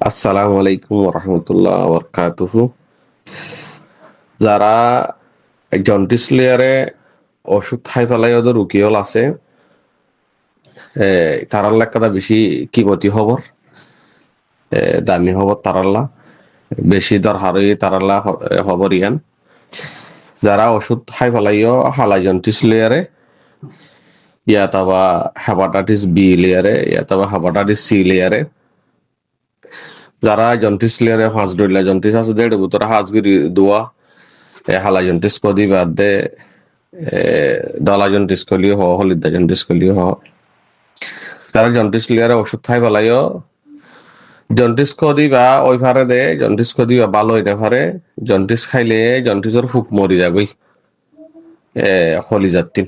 আসসালামু আলাইকুম রহমতুল্লাহ বরকাতুহু। যারা জন্ডিস লেয়ারে ওষুধ খাই পেলাই ওদের উকিল আছে তারার লেখাটা বেশি কিমতি খবর, দামি খবর তারাল্লা বেশি দরকারি তারাল্লা খবর ইয়ান যারা ওষুধ খাই পেলাইও হালাই জন্ডিস লেয়ারে ইয়াতাবা হেপাটাইটিস বি লেয়ারে ইয়াতাবা হেপাটাইটিস সি লেয়ারে যারা জন্ডিস লেয়ারে ফাঁস ধরলে জন্ডিস আছে দেড় ভিতরে হাজ গিরি দোয়া হালাই জন্ডিস কদি বাদ দে দলাজন ডিসকলিও হ হলিদাজন ডিসকলিও হ তারা জন্ডিস লিয়ারে ওষুধ খাই পেলাইও জন্ডিস কদি বা ওই ফারে দে জন্ডিস কদি বা ভালো হইতে পারে। জন্ডিস খাইলে জন্ডিসের ফুক মরি যাবই হলি যাত্রী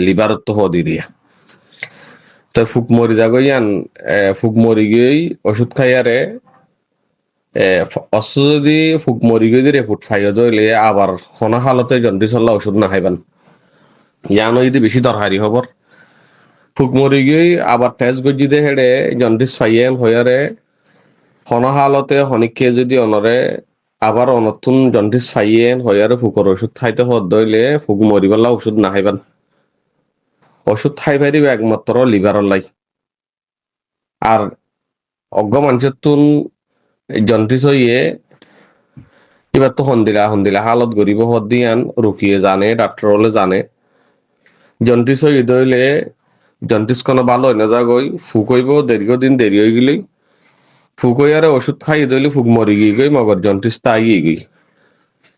লিভারত তো হদি দিয়া তো ফুক মরি যাগই আন ফুক মরি গই ওষুধ খাইয়ারে অস যদি ফুক মরি গই দিয়ে ফুট খাইয়া দইলে আবার কোন হালতে জন্ডিস হল্লা ওষুধ না খাইবান ইয়ানো যদি বেশি দরকারি খবর ফুক মরি গই আবার টেস্ট গজি দে হেডে জন্ডিস ফাইয়েন হইয়ারে হন হালতে হনিকে যদি অনরে আবার অনতুন জন্ডিস ফাইয়েন হইয়ারে ফুকর ওষুধ খাইতে হদ দইলে ফুক মরিবাল্লা ওষুধ না খাইবান। ওষুধ খাই পারিবে একমাত্র লিভারর লাই। আর অজ্ঞ মানুষের তুন জন্ডিস হইয়ে এবার তো হন্দিলা হালত গরিব হদ দিয়ান রুকিয়ে জানে ডাক্তার হলে জানে জন্ডিস হইয়ে দইলে জন্ডিস কোনো ভালো হয় না যাগই ফুক হইব দীর্ঘদিন দেরি হয়ে গেলেই ফুক হইয়ারে ওষুধ খাই দইলে ফুক মরি গিয়ে গই মগর জন্ডিস তাই গই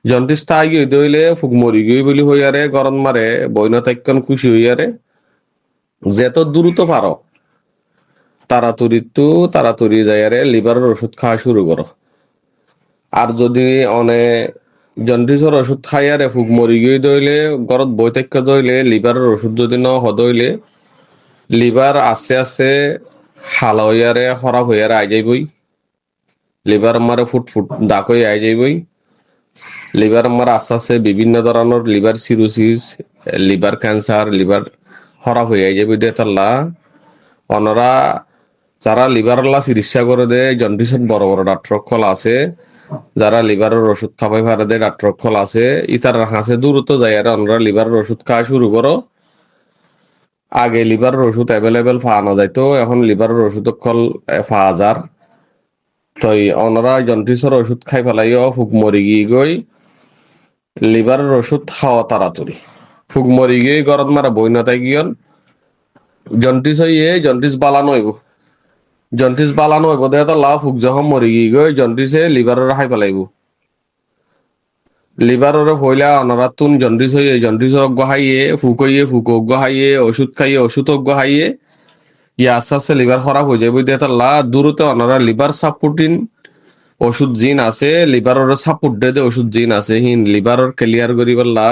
জন্ডিস তাই গই দইলে ফুক মরি গই বলি হইয়ারে গরম মারে বইন তাইকন খুশি হইয়ারে যেত দ্রুত পারো তাড়াতাড়ি যাইয়ারে লিভারের ওষুধ খাওয়া শুরু করো। আর যদি অনে জন্ডিসের ওষুধ খাইয়ারে ফুক মরি গই দইলে গরত বই তাইক দইলে লিভারের ওষুধ যদি ন হদইলে লিভার আস্তে আস্তে হালা হইয়ারে খারাপ হইয়ারে আই যাইবই। লিভার মারে ফুট দাগ হয়ে আই যাইবই। লিভার মার আস্তে আস্তে বিভিন্ন ধরনের liver cirrhosis liver cancer liver খারাপ হয়ে আই যাবই দে তাল্লা অনরা যারা লিভারলা চিকিৎসা করে দে জন্ডিসের বড় বড় ডাক্তার আছে যারা লিভারের ওষুধ খাবাই পারে দে ডাক্তার আছে ইতার হাসে দূরত্ব যায় আর অনরা লিভারের ওষুধ খাওয়া শুরু করো। আগে লিভারের ওষুধ অ্যাভেলেবেল পাওয়া যাইতো এখন লিভারের ওষুধ কল পাওয়া যার তো অনরা জন্ডিসের ওষুধ খাই ফেলাইও ফুক মরি গিয়ে গই লিভারের ওষুধ খাওয়া তাড়াতাড়ি ফুক মরি গিয়ে গরত মারা বই না তাই গিয়ন জন্ডিস বালানো হইব দেখা লাভ ফুক যখন মরি গিয়ে গই জন্ডিসে লিভারের খাই ফেলাইব। লিভারের হইলা অনরাতুন জন্ডিস হইয়ে জন্ডিস গহাইয়ে ফুক গহাইয়ে ওষুধ খাইয়ে ওষুধ গহাইয়ে ইয়ে আস্তে আস্তে লিভার খারাপ হয়ে যাবে দেখা লা দূরতে অনরা লিভার সাপোর্টিন ওষুধ জিন আছে লিভারের সাপোর্ট দে ওষুধ জিন আছে হিন লিভারের ক্লিয়ার করি পারলা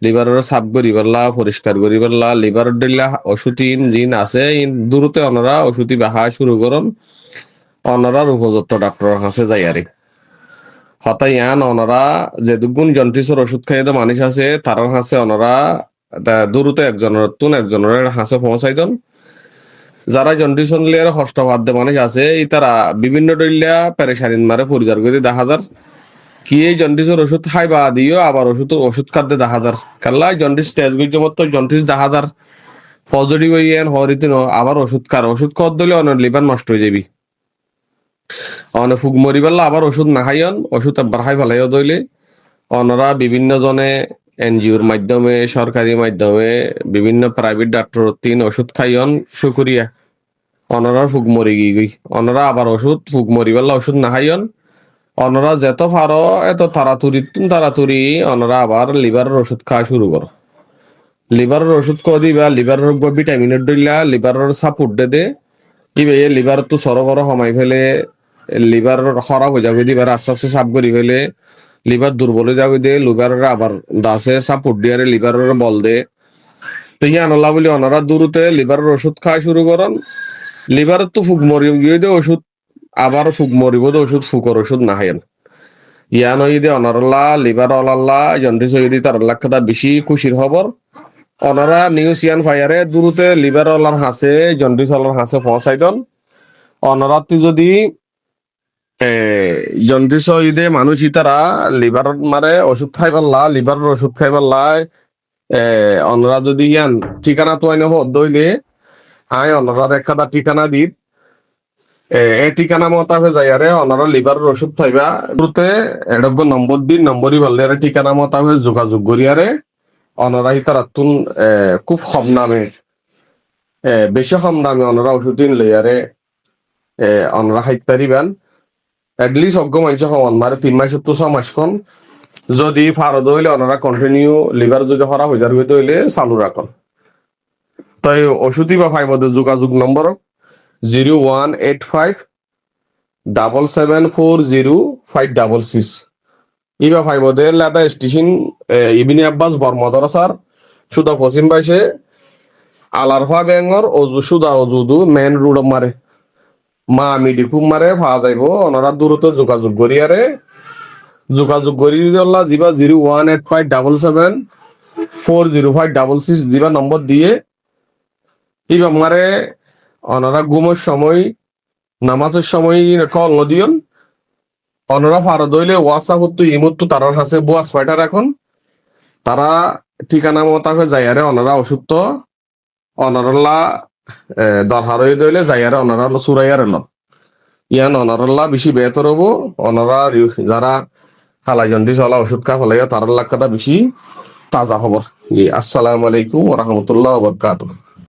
লিভারের সাফ করি পারলা পরিষ্কার করি পারলা লিভারের দিলা ওষুধিন জিন আছে ইন দূরতে অনরা ওষুধি বাহা শুরু করন অনরা উপযুক্ত ডাক্তারের কাছে যাই আরে হতাই ইয়ান অনরা যে দুগুণ জন্ডিসের ওষুধ খাইয়ে মানুষ আছে তার কাছে অনরা দূরতে একজনের হাসে পৌঁছাই দেন। যারা জন্ডিস লিয়ার হস্তবাদ মানুষ আছে তারা বিভিন্ন ডইলা পেরেশানিন মারে পরিবার করে দেখা যার কি এই জন্ডিসের ওষুধ খাইবা দিও আবার ওষুধ খাদ্যে দেখা যার কাল্লা জন্ডিস টেস্ট গুলো মতো জন্ডিস দেখা যার পজিটিভ হইয়ান হরিতে আবার ওষুধ খদ দিলে অনেক লিভার নষ্ট হয়ে যাবি অনেক ফুক মরি পারলা আবার ওষুধ না খাইয়ন ওষুধ একবার খাই ফেলাইও দইলে অনরা বিভিন্ন জনে এনজিওর মাধ্যমে সরকারি মাধ্যমে বিভিন্ন প্রাইভেট ডাক্তার তিন ওষুধ খাইয়ন শুকুরিয়া অনরা ফুক মরি গই অনরা আবার ফুক মরি পারলা ওষুধ না খাইয়ন অনরা যেত পারো এত তাড়াতাড়ি অনরা আবার লিভারের ওষুধ খাওয়া শুরু করো। লিভারের ওষুধ দিবা লিভারের ভিটামিনের দইলা লিভারের সাপোর্ট দে ইবে লিভার তো সরবরাহ কমাই ফেলে লিভার খারাপ হয়ে যাবে লিভার আস্তে আস্তে সাপ করি ফেলে লিভার দুর্বল হয়ে যাবে দে লিভারের আবার দাসে সাপোর্ট দিয়ে লিভারের বল দে তো আনলা বলি অনারা দূরতে লিভারের ওষুধ খাওয়া শুরু করন লিভার তো ফুক মরি গিয়ে দে ওষুধ আবার ফুক মরিব দে ফুকর ওষুধ না হাইন ইয়ান হইদে অনারল্লা লিভার অলাল্লা জন্ডিস হইদি তার লাক্ষাটা বেশি খুশির খবর অনারা নিউজ ইয়ান ফায়ারে দূরতে লিভার অলার হাসে জন্ডিস অলার হাসে পৌঁছাইদন অনারা তুই যদি জন্ডিস হইলে মানুষ ইতারা লিভার মারে ওষুধ খাইবার লা লিভার ওষুধ খাইবার লাই অনরা যদি ইয়ান ঠিকানা তো আইন দইলে আয় অনরার একটা ঠিকানা দিত এই ঠিকানা মতাবে যাইয়ারে অনরা লিভার ওষুধ খাইবা শুরুতে এডগ্য নম্বর দিন নম্বরই বললে ঠিকানা মতাবে যোগাযোগ করিয়ারে অনরা ইতারা তুন খুব কম দামে বেশি কম দামে অনরা ওষুধ দিন লইয়ারে অনরা খাইতে পারিবেন এটলিস্ট অজ্ঞ মানুষ হওয়ান মারে 3 মাস তো 6 মাস খন যদি ফারদ হইলে ওনারা কন্টিনিউ লিভার যদি খারাপ হয়ে যাবে হইলে চালু রাখুন তাই ওষুধই বা ফাইভ যোগাযোগ নম্বর 01857740566 ইবা ফাইভ লেটা স্টেশন ইবিনি আব্বাস বর্মদর স্যার সুদা পশ্চিম বাইসে আলারফা ব্যাঙ্গর সুদা অজুদু মেন রোড মারে মা আমি ডিকুম মারে পাওয়া যাইব ওনারা দূরত্ব যোগাযোগ করিয়ারে যোগাযোগ করি দিলা যিবা 01857740566 যিবা নম্বর দিয়ে ইবা মারে ওনারা ঘুমের সময় নামাজের সময় কল নদিয়ন ওনারা ফারদ হইলে হোয়াটসঅ্যাপ হতো ইমতো তারার কাছে বুয়াস ফাইটার এখন তারা ঠিকানা মতাকে যাইয়ারে ওনারা অসুস্থ অনারল্লা দরকার হয়ে দইলে যাইয়ারে ওনারা চুরাইয়ারে ল ইয়ান অনারল্লা বেশি বেহতর হবো ওনারা যারা হালাই জন্ডিস ওলা ওষুধ খা ফেলাইয়া তার লাখ বেশি তাজা খবর। আসসালামু আলাইকুম ওয়া রাহমাতুল্লাহি ওয়া বারাকাতুহু।